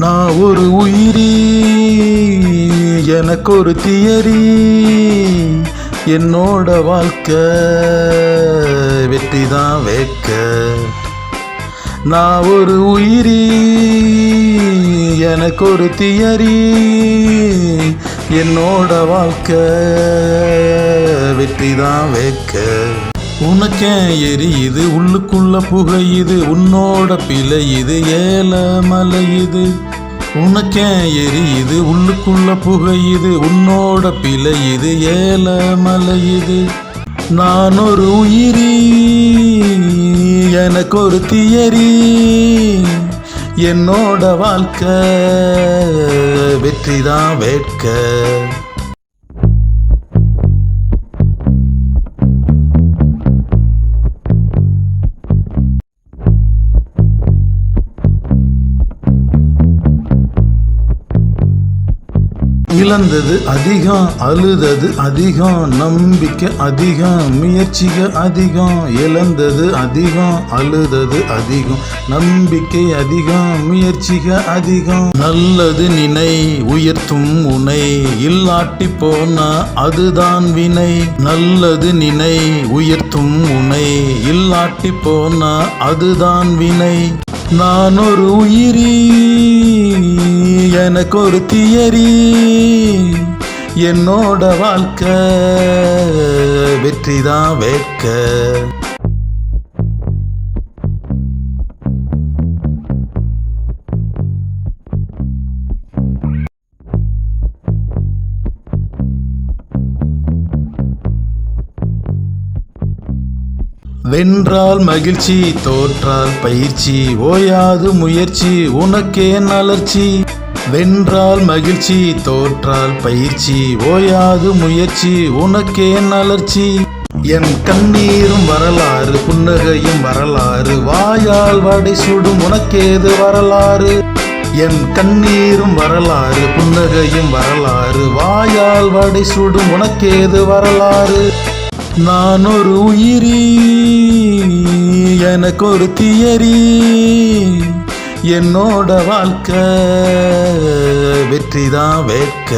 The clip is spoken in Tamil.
நான் ஒரு உயிரி, எனக்கு ஒரு தியரி, என்னோட வாழ்க்கை வெற்றி தான் வேக்க. நான் ஒரு உயிரி, எனக்கு ஒரு தியரி, என்னோட வாழ்க்கை வெற்றி தான் வேக்க. உனக்கே எரியுது உள்ளுக்குள்ள புகையுது, உன்னோட பிழையுது ஏல மலையுது. உனக்கே எரியுது உள்ளுக்குள்ள புகையுது, உன்னோட பிழையுது ஏல மலையுது. நான் ஒரு உயிரி, எனக்கு ஒரு தியரி, என்னோட வாழ்க்கை வெற்றி தான் வேட்க. இழந்தது அதிகம், அழுதது அதிகம், நம்பிக்கை அதிகம், முயற்சிக அதிகம். இழந்தது அதிகம், அழுதது அதிகம், நம்பிக்கை அதிகம், முயற்சிக அதிகம். நல்லது நினை உயர்த்தும் உனை, இல்லாட்டி போனா அதுதான் வினை. நல்லது நினை உயர்த்தும் உனை, இல்லாட்டி போனா அதுதான் வினை. நான் ஒரு உயிரி, எனக்கு ஒரு தியரி, என்னோட வாழ்க்கை வெற்றி தான் வேட்க. வென்றால் மகிழ்ச்சி, தோற்றால் பயிற்சி, ஓயாது முயற்சி, உனக்கே நலர்ச்சி. வென்றால் மகிழ்ச்சி, தோற்றால் பயிற்சி, ஓயாது முயற்சி, உனக்கே நலர்ச்சி. என் கண்ணீரும் வரலாறு, புன்னகையும் வரலாறு, வாயால் வடை சுடும் உனக்கேது வரலாறு. என் கண்ணீரும் வரலாறு, புன்னகையும் வரலாறு, வாயால் வடை சுடும் உனக்கேது வரலாறு. நான் ஒரு உயிரி, எனக்கு ஒரு தியரி, என்னோட வாழ்க்கை வெற்றி தான் வேட்க.